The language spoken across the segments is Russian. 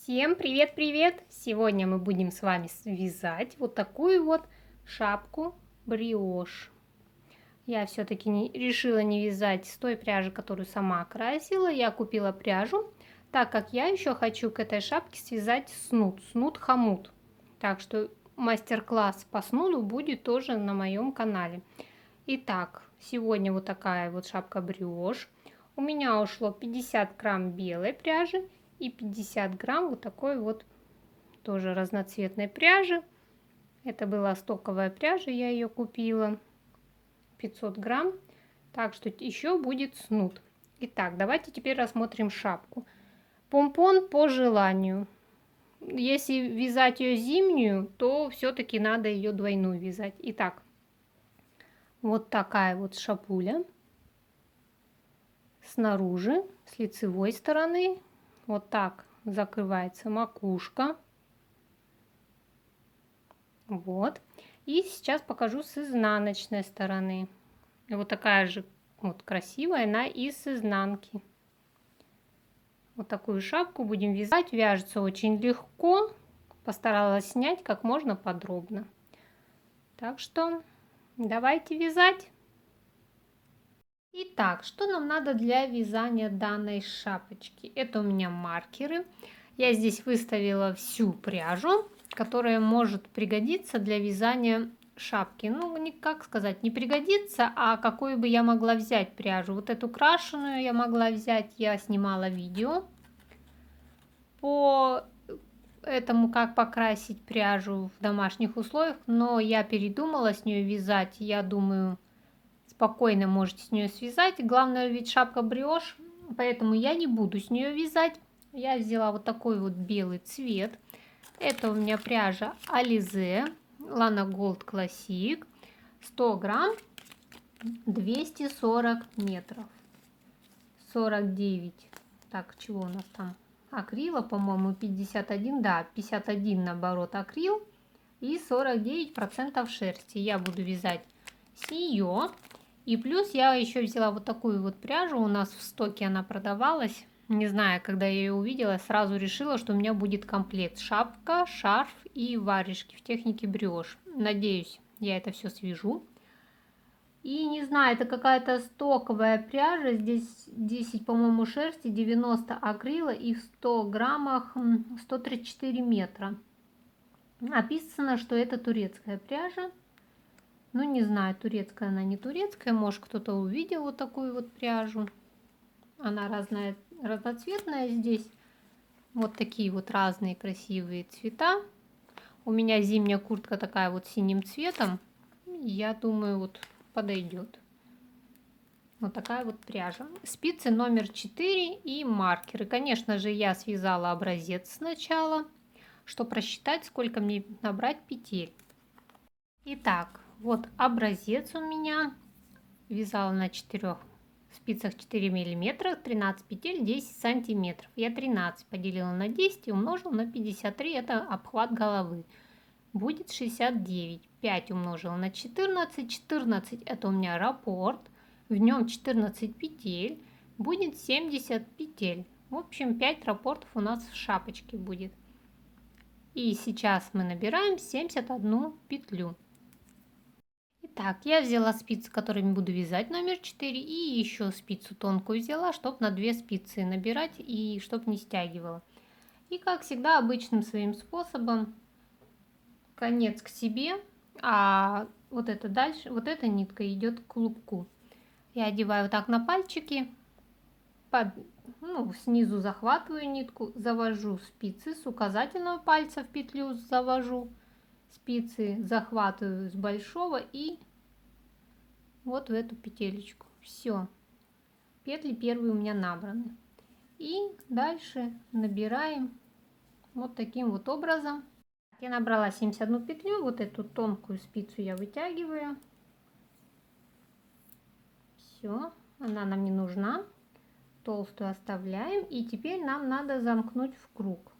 Всем привет-привет! Сегодня мы будем с вами связать вот такую вот шапку бриош. Я все-таки решила не вязать с той пряжи, которую сама красила. Я купила пряжу, так как я еще хочу к этой шапке связать снуд-хомут. Так что мастер-класс по снуду будет тоже на моем канале. Итак, сегодня вот такая вот шапка бриош. У меня ушло 50 грамм белой пряжи и 50 грамм вот такой вот тоже разноцветной пряжи. Это была стоковая пряжа, я ее купила. 500 грамм. Так что еще будет снуд. Итак, давайте теперь рассмотрим шапку. Помпон по желанию. Если вязать ее зимнюю, то все-таки надо ее двойную вязать. Итак, вот такая вот шапуля. Снаружи, с лицевой стороны, вот так закрывается макушка. Вот. И сейчас покажу с изнаночной стороны. Вот такая же вот красивая она и с изнанки. Вот такую шапку будем вязать. Вяжется очень легко. Постаралась снять как можно подробно. Так что давайте вязать. Итак, что нам надо для вязания данной шапочки? Это у меня маркеры. Я здесь выставила всю пряжу, которая может пригодиться для вязания шапки. Ну, не как сказать, не пригодится, а какую бы я могла взять пряжу. Вот эту крашеную я могла взять, я снимала видео по этому, как покрасить пряжу в домашних условиях, но я передумала с нее вязать. Я думаю, спокойно можете с нее связать. Главное, ведь шапка бриош, поэтому я не буду с нее вязать. Я взяла вот такой вот белый цвет. Это у меня пряжа Alize Lana Gold Classic. 100 грамм, 240 метров. 49. Так, чего у нас там? Акрила, по-моему, 51. Да, 51 наоборот акрил. И 49% шерсти. Я буду вязать с нее. И плюс я еще взяла вот такую вот пряжу, у нас в стоке она продавалась. Не знаю, когда я ее увидела, сразу решила, что у меня будет комплект. Шапка, шарф и варежки в технике бриош. Надеюсь, я это все свяжу. И не знаю, это какая-то стоковая пряжа. Здесь 10, по-моему, шерсти, 90 акрила и в 100 граммах 134 метра. Написано, что это турецкая пряжа. Ну, не знаю, турецкая она, не турецкая. Может, кто-то увидел вот такую вот пряжу. Она разноцветная здесь. Вот такие вот разные красивые цвета. У меня зимняя куртка такая вот синим цветом. Я думаю, вот подойдет. Вот такая вот пряжа. Спицы номер 4 и маркеры. Конечно же, я связала образец сначала, чтобы просчитать, сколько мне набрать петель. Итак, вот образец у меня. Вязала на 4 спицах 4 миллиметра, 13 петель, 10 сантиметров. Я 13 поделила на 10 и умножила на 53, это обхват головы. Будет 69. 5 умножила на 14, 14 это у меня раппорт. В нем 14 петель, будет 70 петель. В общем, 5 раппортов у нас в шапочке будет. И сейчас мы набираем 71 петлю. Итак, я взяла спицы, которыми буду вязать номер 4, и еще спицу тонкую взяла, чтобы на 2 спицы набирать и чтобы не стягивала. И как всегда, обычным своим способом, конец к себе, а вот это дальше, вот эта нитка идет к клубку. Я одеваю вот так на пальчики, снизу захватываю нитку, завожу спицы с указательного пальца в петлю, завожу спицы, захватываю с большого и вот в эту петелечку. Все, петли первые у меня набраны. И дальше набираем вот таким вот образом. Я набрала 71 петлю, вот эту тонкую спицу я вытягиваю. Все, она нам не нужна. Толстую оставляем. И теперь нам надо замкнуть в круг.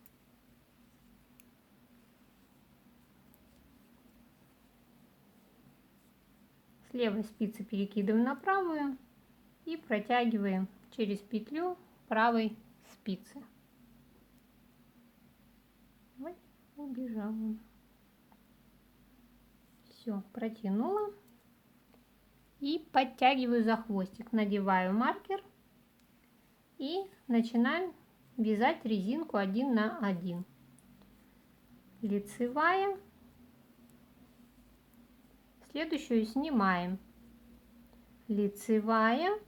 С левой спицы перекидываем на правую и протягиваем через петлю правой спицы. Убежал он. Все, протянула. И подтягиваю за хвостик. Надеваю маркер. И начинаем вязать резинку 1 на 1. Лицевая. Следующую снимаем. Лицевая.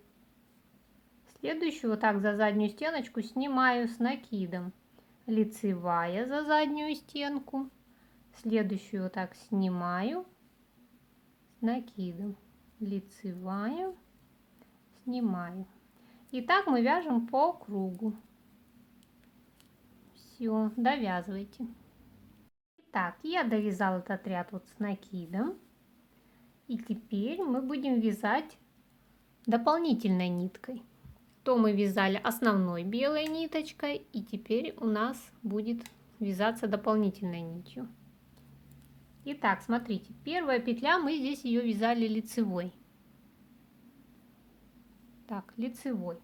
Следующую вот так за заднюю стеночку снимаю с накидом. Лицевая за заднюю стенку. Следующую вот так снимаю с накидом. Лицевая, снимаю. И так мы вяжем по кругу. Все, довязывайте. Так, я довязала этот ряд вот с накидом. И теперь мы будем вязать дополнительной ниткой. То мы вязали основной белой ниточкой, и теперь у нас будет вязаться дополнительной нитью. Итак, смотрите, первая петля, мы здесь ее вязали лицевой. Так, лицевой.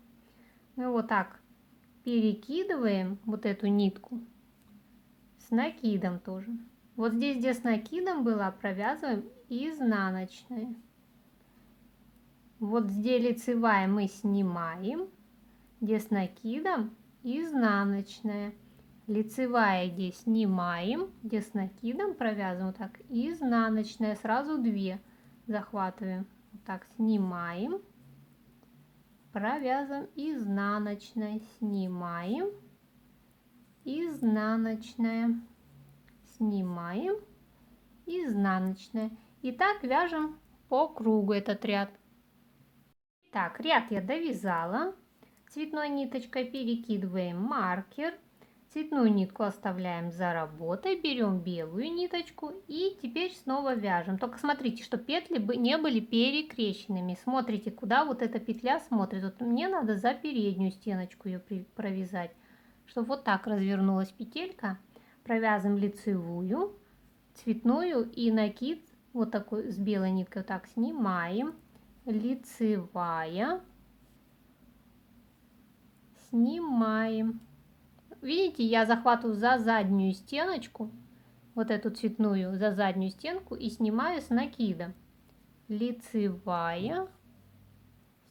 Мы вот так перекидываем вот эту нитку с накидом тоже. Вот здесь, где с накидом была, провязываем изнаночная. Вот где лицевая мы снимаем, где с накидом изнаночная. Лицевая, где снимаем, где с накидом провязываем, вот так изнаночная, сразу 2 захватываем. Вот так снимаем, провязываем изнаночная, снимаем, изнаночная, снимаем, изнаночная. И так вяжем по кругу этот ряд. Так, ряд я довязала. Цветной ниточкой перекидываем маркер. Цветную нитку оставляем за работой. Берем белую ниточку и теперь снова вяжем. Только смотрите, чтобы петли не были перекрещенными. Смотрите, куда вот эта петля смотрит. Вот мне надо за переднюю стеночку ее провязать. Чтобы вот так развернулась петелька. Провязываем лицевую, цветную и накид вот такой с белой ниткой. Вот так снимаем. Лицевая, снимаем. Видите, я захватываю за заднюю стеночку, вот эту цветную, за заднюю стенку и снимаю с накидом. Лицевая,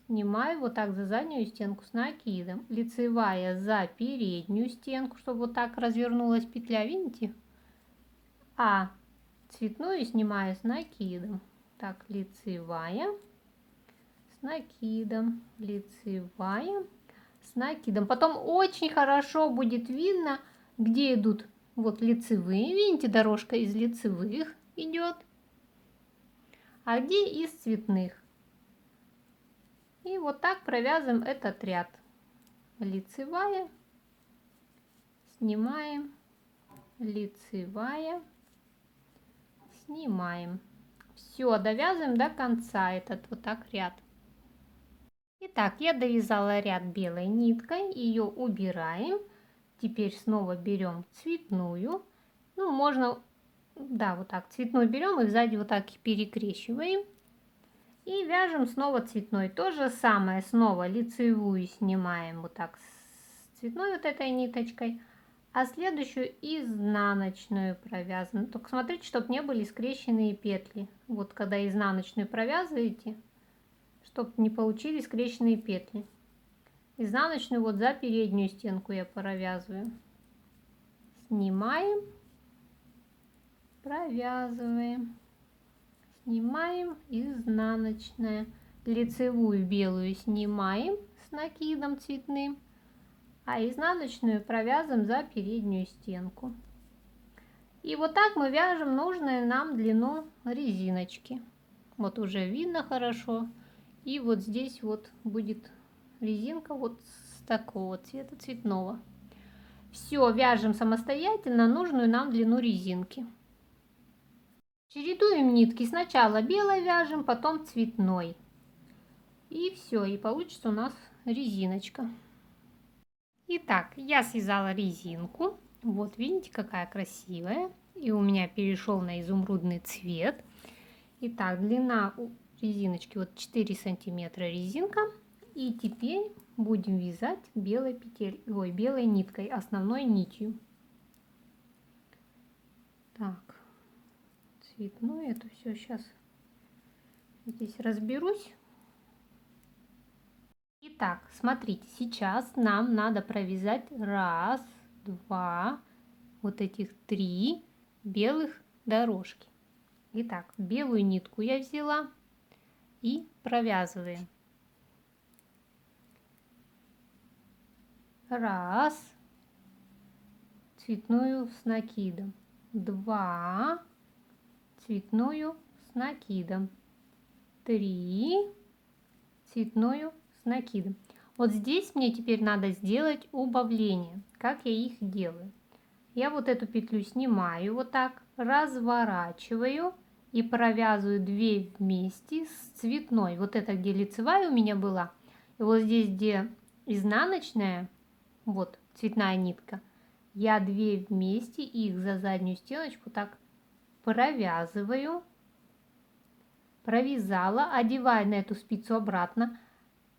снимаю вот так за заднюю стенку с накидом. Лицевая за переднюю стенку, чтобы вот так развернулась петля, видите? А цветную снимаю с накидом. Так, лицевая. С накидом, лицевая, с накидом. Потом очень хорошо будет видно, где идут вот лицевые. Видите, дорожка из лицевых идет, а где из цветных. И вот так провязываем этот ряд. Лицевая, снимаем, лицевая, снимаем. Все, довязываем до конца этот вот так ряд. Итак, я довязала ряд белой ниткой, ее убираем. Теперь снова берем цветную. Ну, можно, да, вот так цветную берем и сзади вот так перекрещиваем. И вяжем снова цветной. То же самое, снова лицевую снимаем вот так с цветной вот этой ниточкой. А следующую изнаночную провязываем. Только смотрите, чтобы не были скрещенные петли. Вот когда изнаночную провязываете, чтобы не получились скрещенные петли. Изнаночную вот за переднюю стенку я провязываю. Снимаем, провязываем, снимаем, изнаночная. Лицевую белую снимаем с накидом цветным, а изнаночную провязываем за переднюю стенку. И вот так мы вяжем нужную нам длину резиночки. Вот уже видно хорошо. И вот здесь вот будет резинка вот с такого цвета, цветного. Все, вяжем самостоятельно нужную нам длину резинки. Чередуем нитки. Сначала белой вяжем, потом цветной. И все, и получится у нас резиночка. Итак, я связала резинку. Вот видите, какая красивая. И у меня перешел на изумрудный цвет. Итак, длина резиночки вот 4 сантиметра резинка. И теперь будем вязать белой ниткой, основной нитью. Так, цветную, это все сейчас здесь разберусь. Итак, смотрите, сейчас нам надо провязать 1, 2, вот этих 3 белых дорожки. Итак, белую нитку я взяла и провязываем. 1, цветную с накидом. 2, цветную с накидом. 3, цветную с накидом. Вот здесь мне теперь надо сделать убавление. Как я их делаю? Я вот эту петлю снимаю вот так, разворачиваю и провязываю 2 вместе с цветной. Вот это где лицевая у меня была. И вот здесь где изнаночная, вот цветная нитка, я 2 вместе их за заднюю стеночку так провязываю. Провязала, одеваю на эту спицу обратно,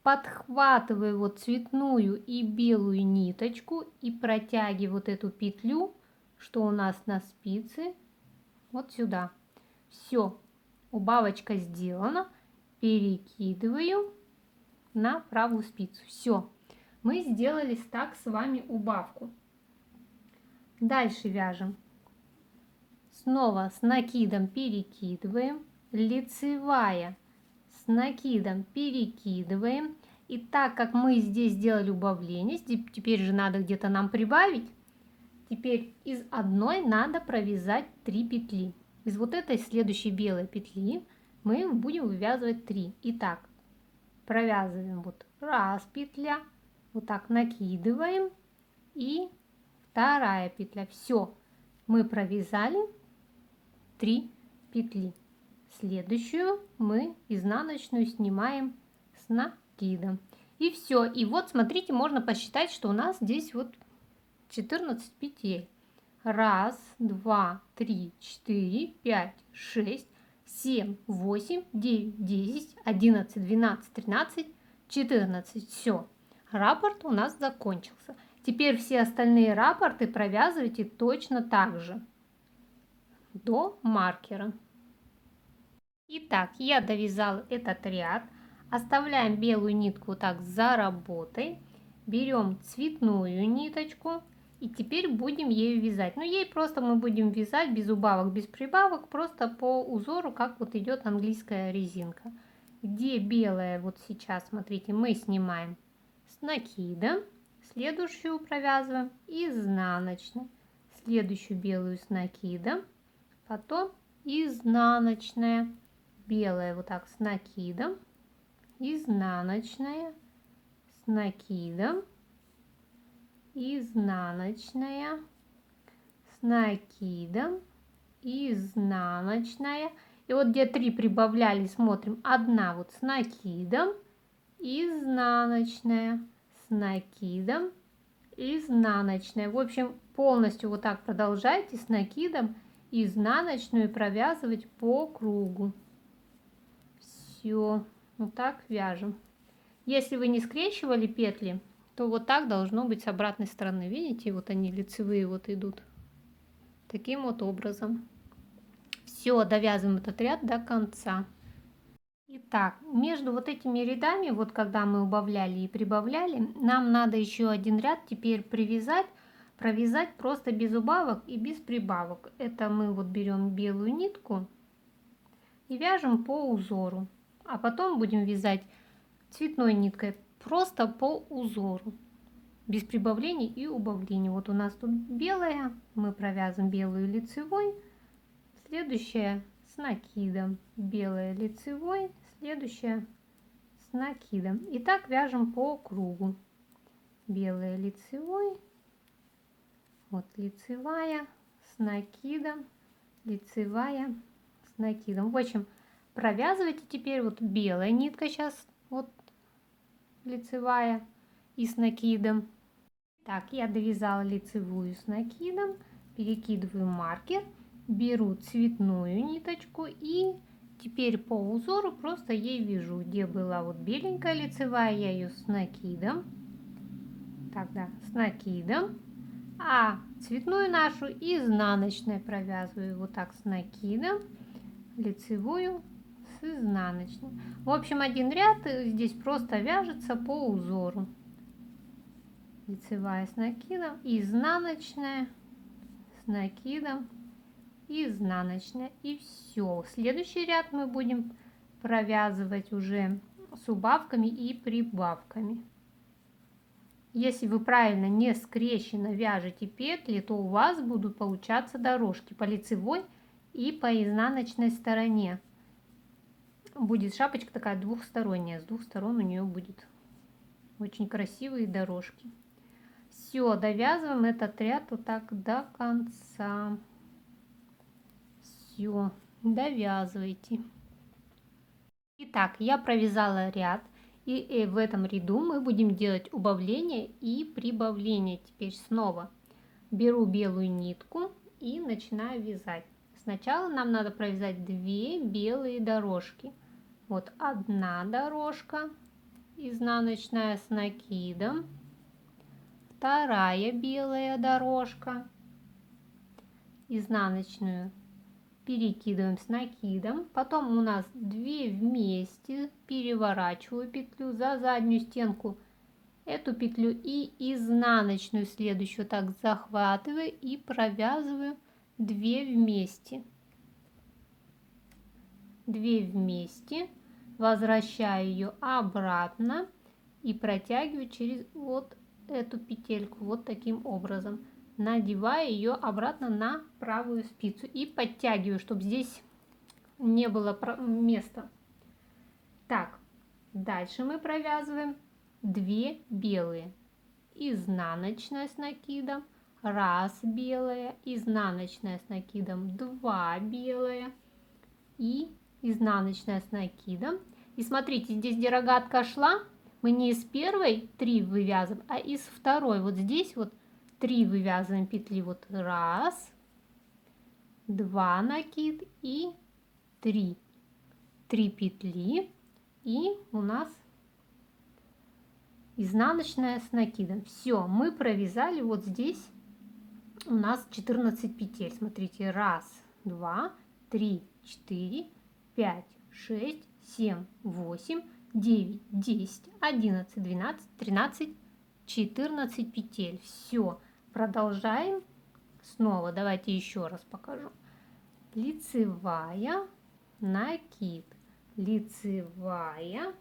подхватываю вот цветную и белую ниточку и протягиваю вот эту петлю, что у нас на спице, вот сюда. Все, убавочка сделана, перекидываю на правую спицу. Все, мы сделали так с вами убавку. Дальше вяжем. Снова с накидом перекидываем, лицевая с накидом перекидываем. И так как мы здесь сделали убавление, теперь же надо где-то нам прибавить. Теперь из одной надо провязать 3 петли. Из вот этой следующей белой петли мы будем вывязывать 3. Итак, провязываем вот 1 петля, вот так накидываем и 2 петля. Все, мы провязали 3 петли. Следующую мы изнаночную снимаем с накидом. И все. И вот смотрите, можно посчитать, что у нас здесь вот 14 петель. 1, 2, 3, 4, 5, 6, 7, 8, 9, 10, 11, 12, 13, 14. Все. Раппорт у нас закончился. Теперь все остальные раппорты провязывайте точно так же до маркера. Итак, я довязала этот ряд. Оставляем белую нитку вот так за работой. Берем цветную ниточку и теперь будем ею вязать. Но ей просто мы будем вязать без убавок, без прибавок, просто по узору, как вот идет английская резинка. Где белая, вот сейчас, смотрите, мы снимаем с накида, следующую провязываем изнаночной, следующую белую с накидом, потом изнаночная, белая вот так с накидом, изнаночная, с накидом, изнаночная, с накидом, изнаночная. И вот где 3 прибавляли, смотрим, 1 вот с накидом, изнаночная, с накидом, изнаночная. В общем, полностью вот так продолжайте с накидом изнаночную провязывать по кругу. Все, вот так вяжем. Если вы не скрещивали петли, то вот так должно быть с обратной стороны. Видите, вот они лицевые вот идут. Таким вот образом. Все, довязываем этот ряд до конца. Итак, между вот этими рядами, вот когда мы убавляли и прибавляли, нам надо еще один ряд теперь привязать, провязать просто без убавок и без прибавок. Это мы вот берем белую нитку и вяжем по узору. А потом будем вязать цветной ниткой просто по узору, без прибавлений и убавлений. Вот у нас тут белая, мы провязываем белую лицевой, следующая с накидом, белая лицевой, следующая с накидом. И так вяжем по кругу. Белая лицевой, вот лицевая с накидом, лицевая с накидом. В общем, провязывайте теперь вот белая нитка сейчас, вот лицевая и с накидом. Так, я довязала лицевую с накидом, перекидываю маркер, беру цветную ниточку и теперь по узору просто ей вяжу. Где была вот беленькая лицевая, я ее с накидом. Тогда с накидом. А цветную нашу изнаночной провязываю вот так с накидом, лицевую с изнаночной. В общем, один ряд здесь просто вяжется по узору. Лицевая с накидом, изнаночная с накидом, изнаночная, и все. Следующий ряд мы будем провязывать уже с убавками и прибавками. Если вы правильно не скрещенно вяжете петли, то у вас будут получаться дорожки по лицевой и по изнаночной стороне. Будет шапочка такая двухсторонняя, с двух сторон у нее будет очень красивые дорожки. Все, довязываем этот ряд вот так до конца. Все, довязывайте. Итак, я провязала ряд, и в этом ряду мы будем делать убавление и прибавление. Теперь снова беру белую нитку и начинаю вязать. Сначала нам надо провязать 2 белые дорожки. Вот одна дорожка изнаночная с накидом, вторая белая дорожка изнаночную перекидываем с накидом, потом у нас 2 вместе, переворачиваю петлю за заднюю стенку, эту петлю и изнаночную следующую так захватываю и провязываю 2 вместе, 2 вместе, возвращаю ее обратно и протягиваю через вот эту петельку вот таким образом, надевая ее обратно на правую спицу и подтягиваю, чтобы здесь не было места. Так, дальше мы провязываем 2 белые, изнаночная с накидом, 1 белая, изнаночная с накидом, 2 белая и изнаночная с накидом. И смотрите, здесь где рогатка шла, мы не из первой 3 вывязываем, а из второй. Вот здесь вот 3 вывязываем петли. Вот 1, 2 накид и 3. 3 петли. И у нас изнаночная с накидом. Все, мы провязали вот здесь у нас 14 петель. Смотрите, 1, 2, 3, 4, 5, 6, 7, 8, 9, 10, 11, 12, 13, 14 петель. Все, продолжаем снова. Давайте еще раз покажу. Лицевая, накид, лицевая,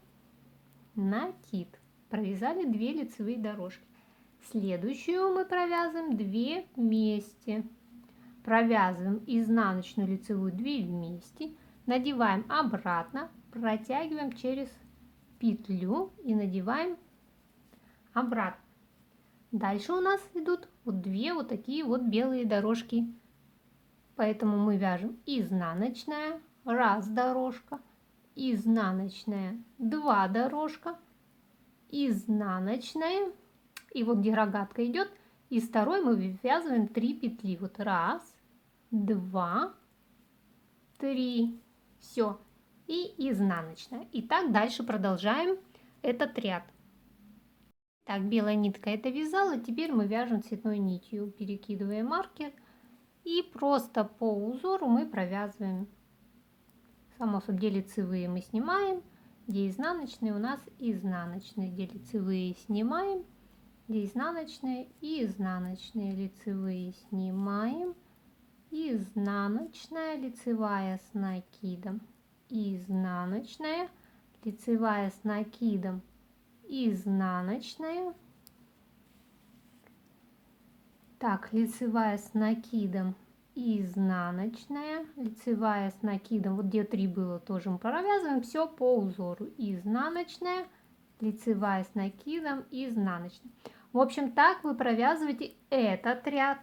накид. Провязали 2 лицевые дорожки. Следующую мы провязываем 2 вместе. Провязываем изнаночную лицевую 2 вместе, надеваем обратно, протягиваем через петлю и надеваем обратно. Дальше у нас идут вот 2 вот такие вот белые дорожки. Поэтому мы вяжем изнаночная, 1 дорожка, изнаночная, 2 дорожка, изнаночная, и вот где рогатка идет, из второй мы вывязываем 3 петли. Вот 1, 2, 3, все, и изнаночная. И так дальше продолжаем этот ряд. Так, белая нитка это вязала, теперь мы вяжем цветной нитью, перекидывая маркер, и просто по узору мы провязываем. Само собой, где лицевые мы снимаем, где изнаночные у нас изнаночные, где лицевые снимаем, где изнаночные и изнаночные, лицевые снимаем, изнаночная, лицевая с накидом, изнаночная, лицевая с накидом, изнаночная. Так, лицевая с накидом, изнаночная, лицевая с накидом, вот где 3 было, тоже мы провязываем все по узору, изнаночная, лицевая с накидом, изнаночная. В общем, так вы провязываете этот ряд.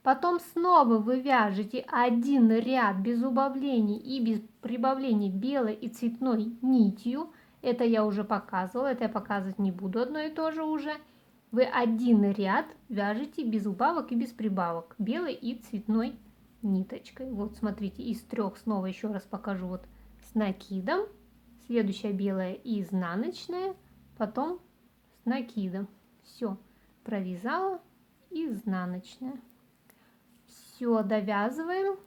Потом снова вы вяжете один ряд без убавлений и без прибавлений белой и цветной нитью. Это я уже показывала, это я показывать не буду, одно и то же уже. Вы один ряд вяжете без убавок и без прибавок белой и цветной ниточкой. Вот смотрите, из 3 снова еще раз покажу. Вот с накидом, следующая белая и изнаночная, потом с накидом. Все, провязала изнаночная. Все довязываем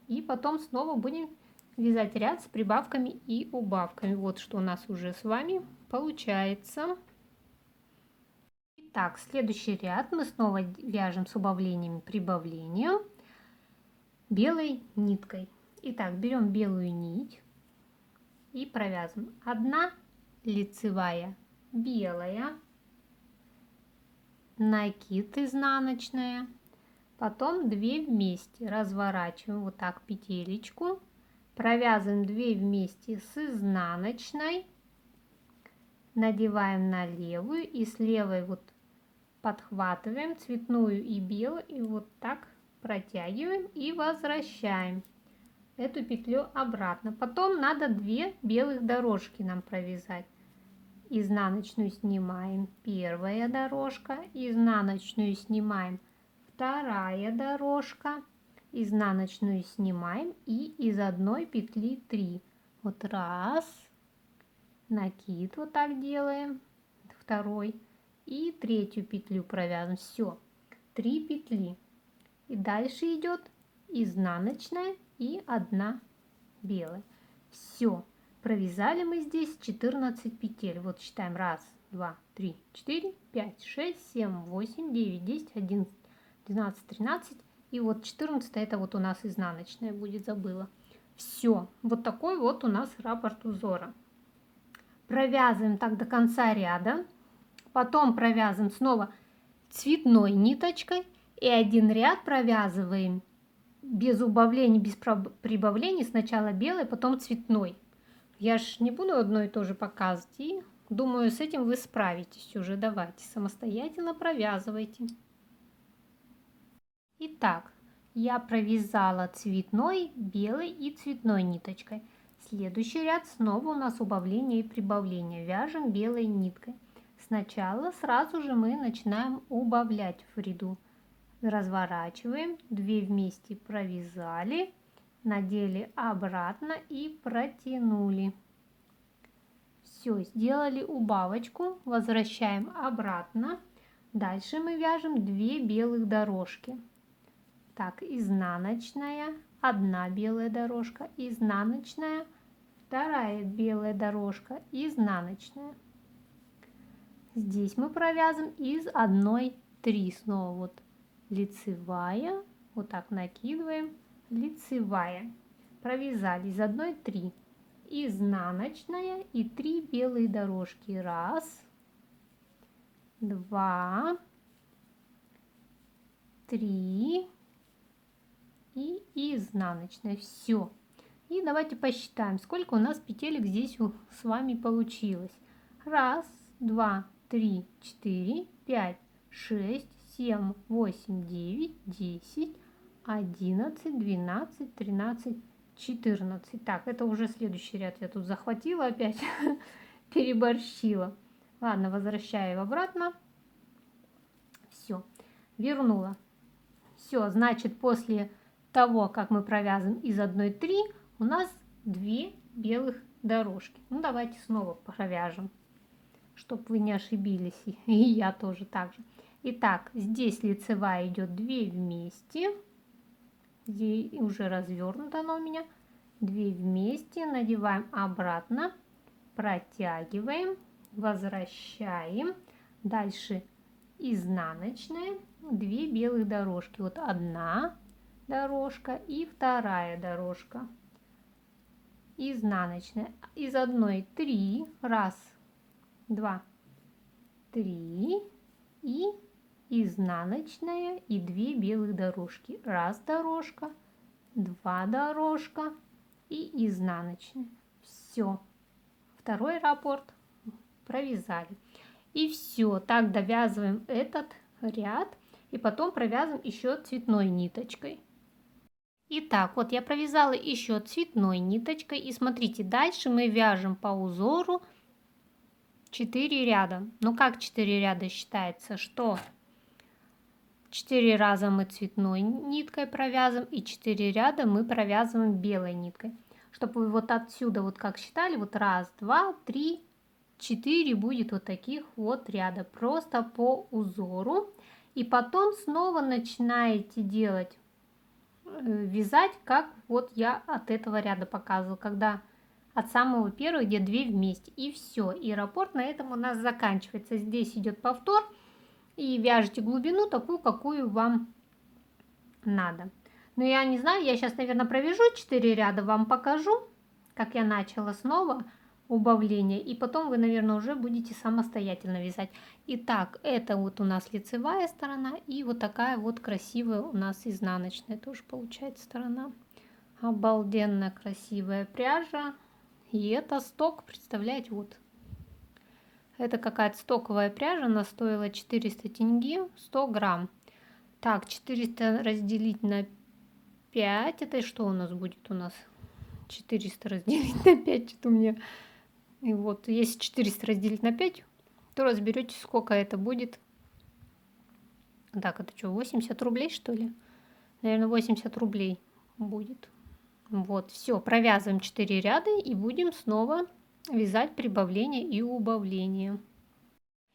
и потом снова будем вязать ряд с прибавками и убавками. Вот что у нас уже с вами получается. Итак, следующий ряд мы снова вяжем с убавлением и прибавлением белой ниткой. Итак, берем белую нить и провязываем. 1 лицевая белая, накид изнаночная, потом 2 вместе, разворачиваем вот так петелечку, провязываем 2 вместе с изнаночной, надеваем на левую и с левой вот подхватываем цветную и белую и вот так протягиваем и возвращаем эту петлю обратно. Потом надо 2 белых дорожки нам провязать. Изнаночную снимаем, первая дорожка, изнаночную снимаем, вторая дорожка, изнаночную снимаем и из одной петли 3. Вот раз, накид вот так делаем, второй и третью петлю провязываем. Все, 3 петли. И дальше идет изнаночная и 1 белая. Все. Провязали мы здесь 14 петель. Вот считаем. 1, 2, 3, 4, 5, 6, 7, 8, 9, 10, 11, 12, 13. И вот 14 это вот у нас изнаночная будет, забыла. Все. Вот такой вот у нас раппорт узора. Провязываем так до конца ряда. Потом провязываем снова цветной ниточкой. И один ряд провязываем без убавлений, без прибавлений. Сначала белый, потом цветной. Я ж не буду одно и то же показывать, и думаю, с этим вы справитесь уже. Давайте самостоятельно провязывайте. Итак, я провязала цветной, белой и цветной ниточкой. Следующий ряд снова у нас убавление и прибавление. Вяжем белой ниткой. Сначала сразу же мы начинаем убавлять в ряду. Разворачиваем, 2 вместе провязали, надели обратно и протянули. Все, сделали убавочку, возвращаем обратно. Дальше мы вяжем 2 белых дорожки. Так, изнаночная, 1 белая дорожка, изнаночная, 2 белая дорожка, изнаночная. Здесь мы провязываем из 1 3 снова вот лицевая, вот так накидываем, лицевая, провязали из 1 3, изнаночная и 3 белые дорожки, 1, 2, 3 и изнаночная. Все. И давайте посчитаем, сколько у нас петелек здесь с вами получилось. 1, 2, 3, 4, 5, 6, 7, 8, 9, 10, 11, 12, 13, 14. Так, это уже следующий ряд я тут захватила опять, переборщила. Ладно, возвращаю обратно. Все, вернула. Все, значит, после того, как мы провязываем из 1 3, у нас 2 белых дорожки. Ну, давайте снова провяжем, чтобы вы не ошибились, и я тоже так же. Итак, здесь лицевая идет 2 вместе, здесь уже развернуто она у меня, 2 вместе, надеваем обратно, протягиваем, возвращаем, дальше изнаночная, 2 белых дорожки, вот 1 дорожка и 2 дорожка, изнаночная, из 1 3, 1, 2, 3 и изнаночная и 2 белых дорожки, 1 дорожка, 2 дорожка и изнаночная. Все, 2 раппорт провязали. И все, так довязываем этот ряд и потом провязываем еще цветной ниточкой. Итак, вот я провязала еще цветной ниточкой, и смотрите, дальше мы вяжем по узору 4 ряда. Ну как 4 ряда считается, что 4 раза мы цветной ниткой провязываем и 4 ряда мы провязываем белой ниткой. Чтобы вы вот отсюда, вот как считали, вот 1, 2, 3, 4 будет вот таких вот ряда, просто по узору. И потом снова начинаете делать, вязать, как вот я от этого ряда показывала, когда от самого первого, где 2 вместе, и все. И раппорт на этом у нас заканчивается. Здесь идет повтор, и вяжете глубину такую, какую вам надо. Но я не знаю, я сейчас, наверное, провяжу 4 ряда, вам покажу, как я начала снова убавление, и потом вы, наверное, уже будете самостоятельно вязать. Итак, это вот у нас лицевая сторона, и вот такая вот красивая у нас изнаночная тоже получается сторона. Обалденно красивая пряжа. И это сток, представляете, вот. Это какая-то стоковая пряжа, она стоила 400 тенге, 100 грамм. Так, 400 разделить на 5, это что у нас будет у нас? 400 разделить на 5, что-то у меня. И вот, если 400 разделить на 5, то разберете, сколько это будет. Так, это что, 80 рублей, что ли? Наверное, 80 рублей будет. Вот, все, провязываем 4 ряда и будем снова вязать прибавление и убавление.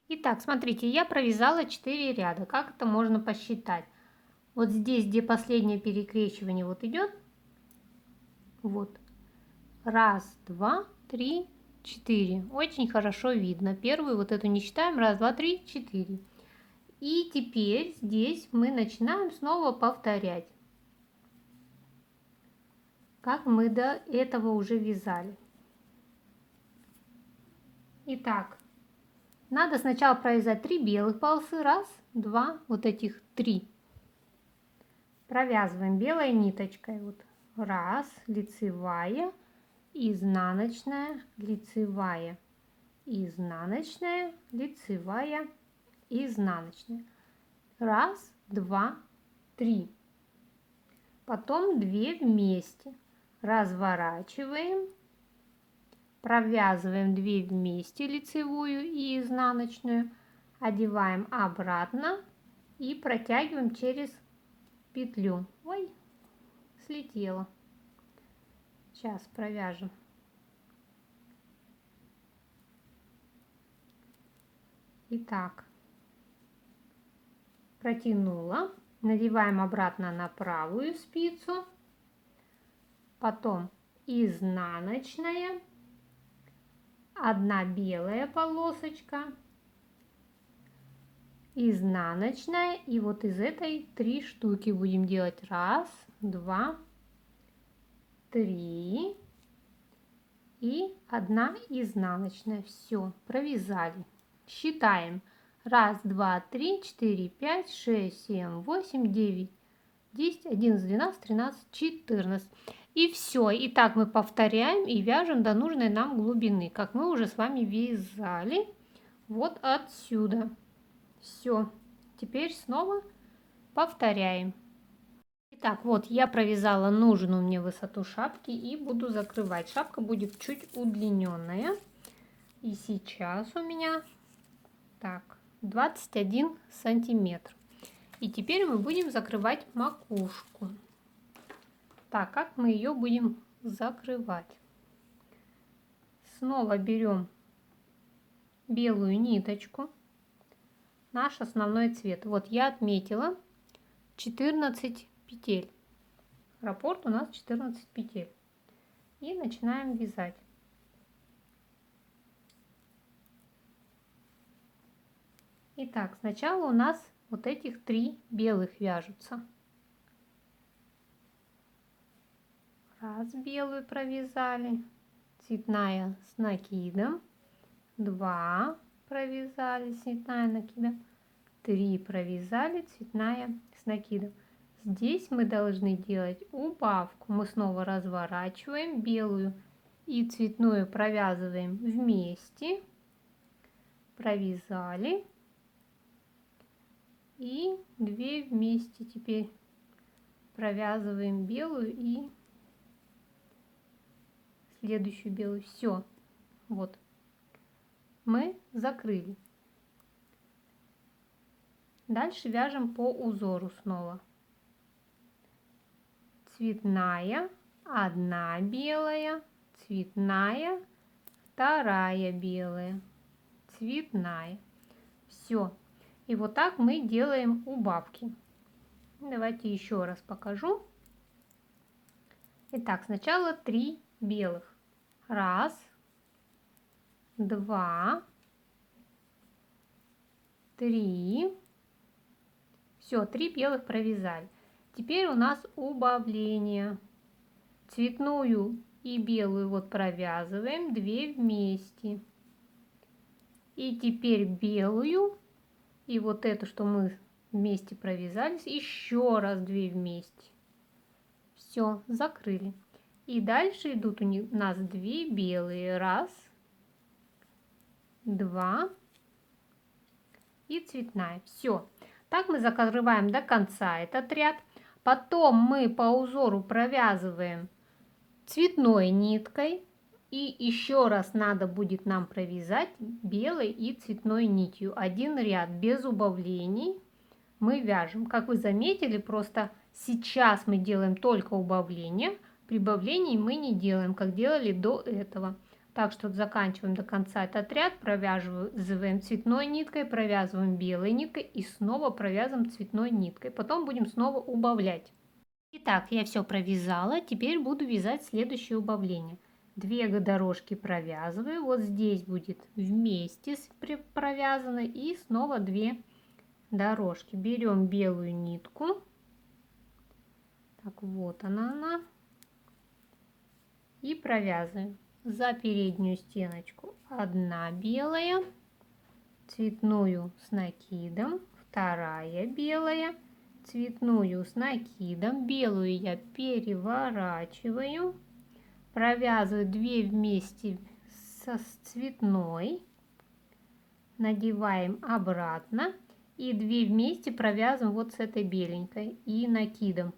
Итак, смотрите, я провязала 4 ряда. Как это можно посчитать? Вот здесь, где последнее перекрещивание вот идет, вот, 1, 2, 3, 4. Очень хорошо видно. Первую вот эту не считаем. 1, 2, 3, 4. И теперь здесь мы начинаем снова повторять, как мы до этого уже вязали. Итак, надо сначала провязать 3 белых полосы. 1, 2, вот этих 3. Провязываем белой ниточкой. Вот 1, лицевая, изнаночная, лицевая, изнаночная, лицевая, изнаночная. 1, 2, 3. Потом 2 вместе. Разворачиваем, провязываем 2 вместе, лицевую и изнаночную, одеваем обратно и протягиваем через петлю. Ой, слетела. Сейчас провяжем. Итак, протянула, надеваем обратно на правую спицу, потом изнаночная, 1 белая полосочка, изнаночная, и вот из этой 3 штуки будем делать. 1, 2, 3 и 1 изнаночная. Все, провязали. Считаем. 1, 2, 3, 4, 5, 6, 7, 8, 9, 10, 11, 12, 13, 14. И все. И так мы повторяем и вяжем до нужной нам глубины, как мы уже с вами вязали вот отсюда. Все. Теперь снова повторяем. Итак, вот я провязала нужную мне высоту шапки и буду закрывать. Шапка будет чуть удлиненная. И сейчас у меня так 21 сантиметр. И теперь мы будем закрывать макушку. Так, как мы ее будем закрывать? Снова берем белую ниточку, наш основной цвет. Вот я отметила 14 петель. Раппорт у нас 14 петель. И начинаем вязать. Итак, сначала у нас вот этих 3 белых вяжутся. 1 белую провязали, цветная с накидом, 2 провязали, цветная накидом, 3 провязали, цветная с накидом. Здесь мы должны делать убавку. Мы снова разворачиваем белую и цветную провязываем вместе, провязали и 2 вместе теперь провязываем белую и следующую белую. Все, вот мы закрыли. Дальше вяжем по узору снова. Цветная, 1 белая, цветная, 2 белая, цветная. Все. И вот так мы делаем убавки. Давайте еще раз покажу. Итак, сначала 3 белых. 1, 2, 3. Все, 3 белых провязали. Теперь у нас убавление. Цветную и белую вот провязываем 2 вместе. И теперь белую и вот эту, что мы вместе провязались, еще раз 2 вместе. Все, закрыли. И дальше идут у нас 2 белые. 1, 2 и цветная. Все. Так мы закрываем до конца этот ряд. Потом мы по узору провязываем цветной ниткой. И еще раз надо будет нам провязать белой и цветной нитью. Один ряд без убавлений мы вяжем. Как вы заметили, просто сейчас мы делаем только убавление. Прибавлений мы не делаем, как делали до этого. Так что заканчиваем до конца этот ряд, провязываем цветной ниткой, провязываем белой ниткой и снова провязываем цветной ниткой. Потом будем снова убавлять. Итак, я все провязала, теперь буду вязать следующее убавление. 2 дорожки провязываю, вот здесь будет вместе провязано и снова 2 дорожки. Берем белую нитку, так вот она, и провязываем за переднюю стеночку 1 белая, цветную с накидом, 2 белая, цветную с накидом, белую я переворачиваю, провязываю 2 вместе с цветной, надеваем обратно и 2 вместе провязываем вот с этой беленькой и накидом.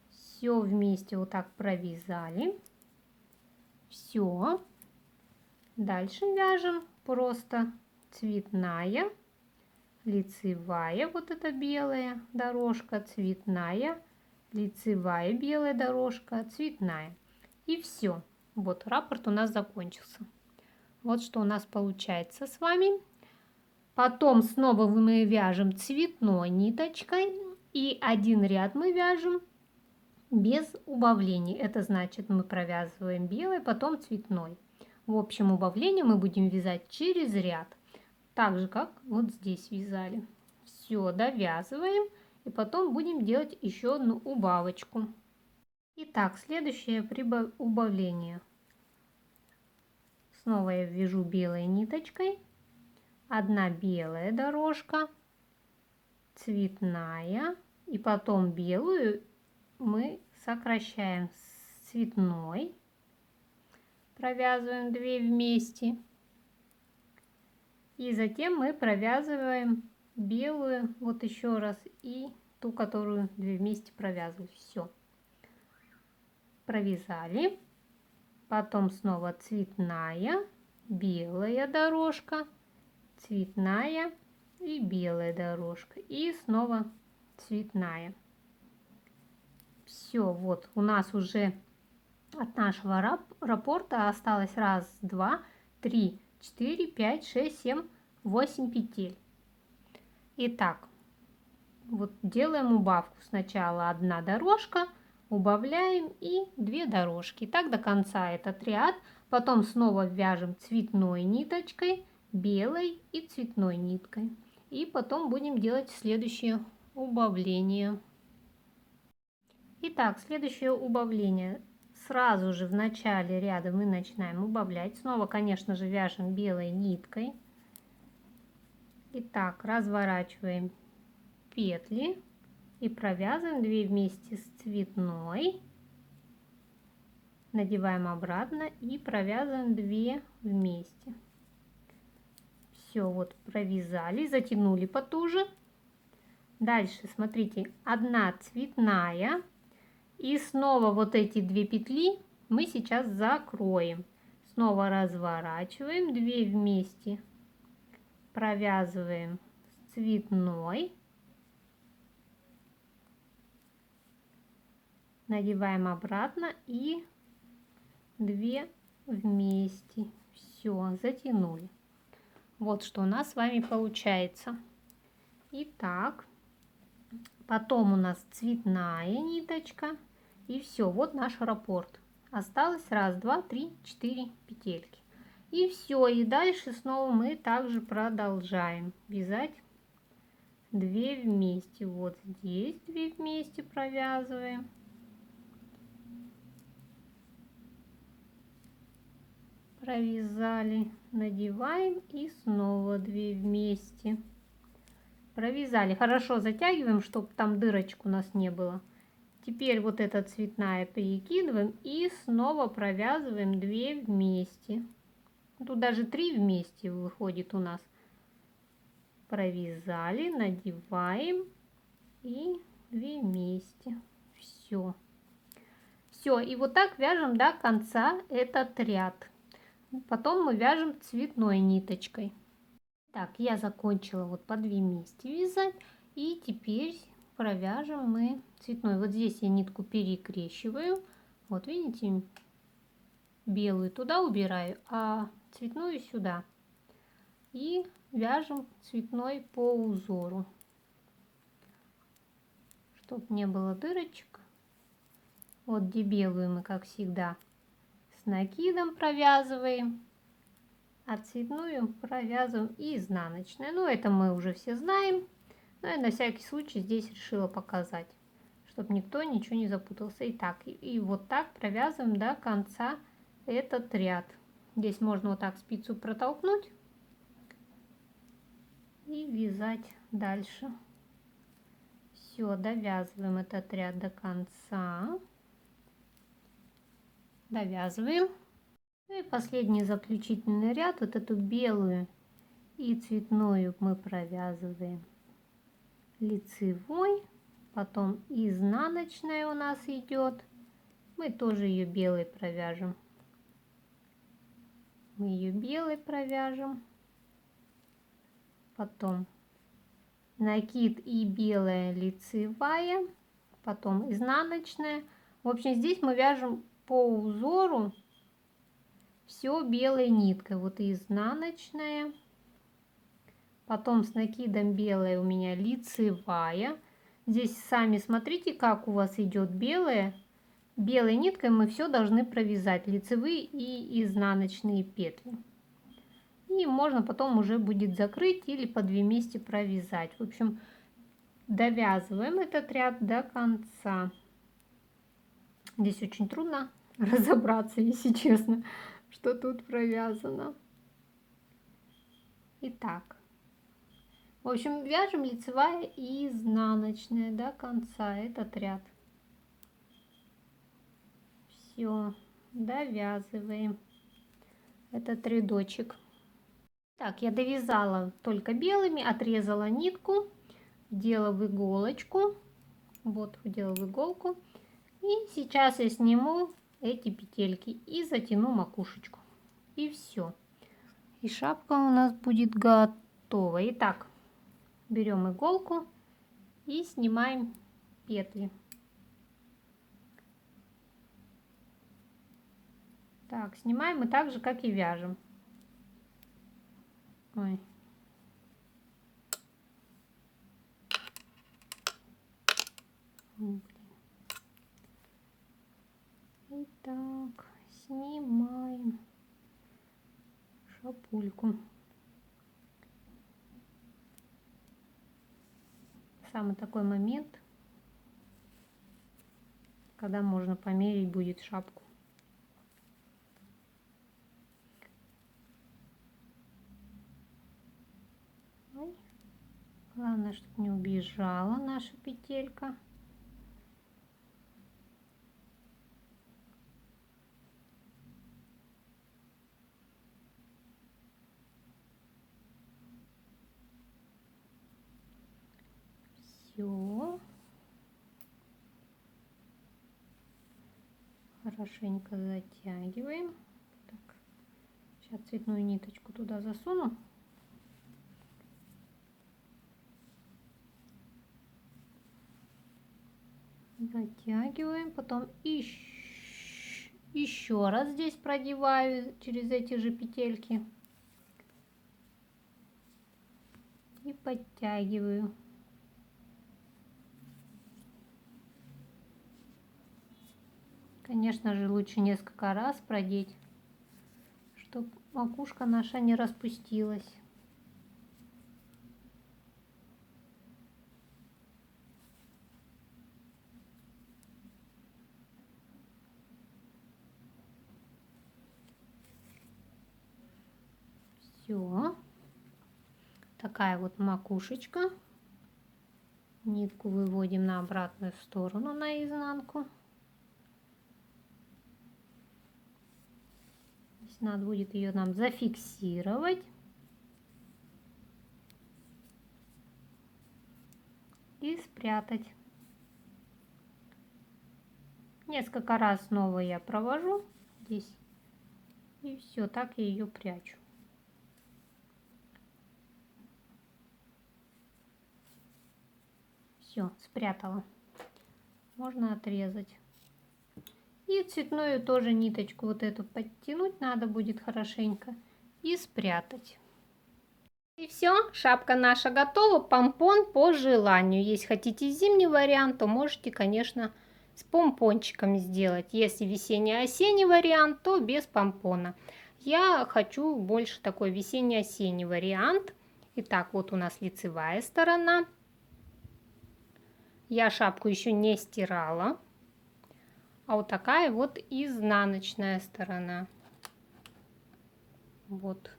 Все вместе вот так провязали. Все. Дальше вяжем просто цветная, лицевая, вот эта белая дорожка, цветная, лицевая белая дорожка, цветная. И все. Вот раппорт у нас закончился. Вот что у нас получается с вами. Потом снова мы вяжем цветной ниточкой и один ряд мы вяжем без убавлений. Это значит, мы провязываем белый, потом цветной. В общем, убавление мы будем вязать через ряд, так же как вот здесь вязали. Все, довязываем и потом будем делать еще одну убавочку. Итак, следующее убавление. Снова я вяжу белой ниточкой. 1 белая дорожка, цветная, и потом белую мы сокращаем с цветной, провязываем 2 вместе, и затем мы провязываем белую вот еще раз и ту, которую 2 вместе провязывали. Все, провязали, потом снова цветная, белая дорожка, цветная и белая дорожка, и снова цветная. Все, вот у нас уже от нашего раппорта осталось 1, 2, 3, 4, 5, 6, 7, 8 петель. Итак, вот делаем убавку. Сначала 1 дорожка, убавляем и 2 дорожки. Так до конца этот ряд. Потом снова вяжем цветной ниточкой, белой и цветной ниткой. И потом будем делать следующее убавление. Итак, следующее убавление. Сразу же в начале ряда мы начинаем убавлять. Снова, конечно же, вяжем белой ниткой. Итак, разворачиваем петли и провязываем 2 вместе с цветной. Надеваем обратно и провязываем 2 вместе. Все, вот провязали, затянули потуже. Дальше, смотрите, 1 цветная. И снова вот эти 2 петли мы сейчас закроем. Снова разворачиваем 2 вместе, провязываем с цветной, надеваем обратно и 2 вместе. Все, затянули. Вот что у нас с вами получается. Итак, потом у нас цветная ниточка. И все, вот наш раппорт. Осталось 1, 2, 3, 4 петельки. И все, и дальше снова мы также продолжаем вязать 2 вместе. Вот здесь 2 вместе провязываем. Провязали, надеваем и снова 2 вместе. Провязали. Хорошо затягиваем, чтобы там дырочек у нас не было. Теперь вот эта цветная перекидываем и снова провязываем 2 вместе. Тут даже 3 вместе выходит у нас. Провязали, надеваем и 2 вместе. Все. Все, и вот так вяжем до конца этот ряд. Потом мы вяжем цветной ниточкой. Так, я закончила вот по 2 вместе вязать. И теперь провяжем мы цветной. Вот здесь я нитку перекрещиваю. Вот видите, белую туда убираю, а цветную сюда. И вяжем цветной по узору, чтобы не было дырочек. Вот где белую мы, как всегда, с накидом провязываем, а цветную провязываем изнаночной. Ну, это мы уже все знаем, но я на всякий случай здесь решила показать, чтобы никто ничего не запутался. Итак, и вот так провязываем до конца этот ряд. Здесь можно вот так спицу протолкнуть и вязать дальше. Все, довязываем этот ряд до конца. Довязываем. И последний заключительный ряд, вот эту белую и цветную мы провязываем лицевой, потом изнаночная у нас идет, мы тоже ее белой провяжем. Мы ее белой провяжем, потом накид и белая лицевая, потом изнаночная. В общем, здесь мы вяжем по узору все белой ниткой. Вот и изнаночная, потом с накидом белая у меня лицевая. Здесь сами смотрите, как у вас идет белая. Белой ниткой мы все должны провязать, лицевые и изнаночные петли. И можно потом уже будет закрыть или по 2 вместе провязать. В общем, довязываем этот ряд до конца. Здесь очень трудно разобраться, если честно, что тут провязано. Итак, в общем, вяжем лицевая и изнаночная до конца этот ряд. Все, довязываем этот рядочек. Так, я довязала только белыми, отрезала нитку, вдела в иголочку. Вот, вдела в иголку. И сейчас я сниму эти петельки и затяну макушечку. И все. И шапка у нас будет готова. Итак, берем иголку и снимаем петли. Так, снимаем мы так же, как и вяжем. Ой. Итак, снимаем шапульку. Самый такой момент, когда можно померить будет шапку. Ой. Главное, чтобы не убежала наша петелька. Все. Хорошенько затягиваем. Так. Сейчас цветную ниточку туда засуну. Затягиваем, потом еще раз здесь продеваю через эти же петельки. подтягиваю. Конечно же, лучше несколько раз продеть, чтобы макушка наша не распустилась. Все. Такая вот макушечка. Нитку выводим на обратную сторону, на изнанку. Здесь надо будет ее нам зафиксировать. И спрятать. Несколько раз снова я провожу здесь. И все, так я ее прячу. Все, спрятала. Можно отрезать. И цветную тоже ниточку вот эту подтянуть надо будет хорошенько и спрятать. И все, шапка наша готова. Помпон по желанию. Если хотите зимний вариант, то можете, конечно, с помпончиками сделать. Если весенний-осенний вариант, то без помпона. Я хочу больше такой весенний-осенний вариант. Итак, вот у нас лицевая сторона. Я шапку еще не стирала. А вот такая вот изнаночная сторона. Вот.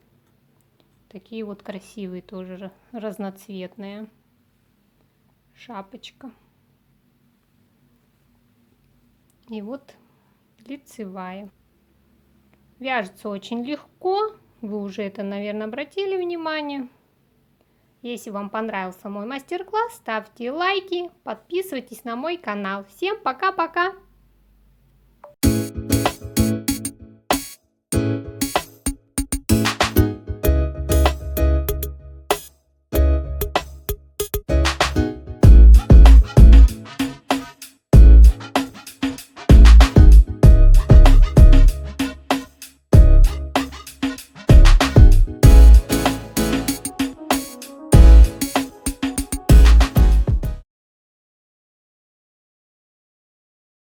Такие вот красивые тоже разноцветные. Шапочка. И вот лицевая. Вяжется очень легко. Вы уже это, наверное, обратили внимание. Если вам понравился мой мастер-класс, ставьте лайки, подписывайтесь на мой канал. Всем пока-пока!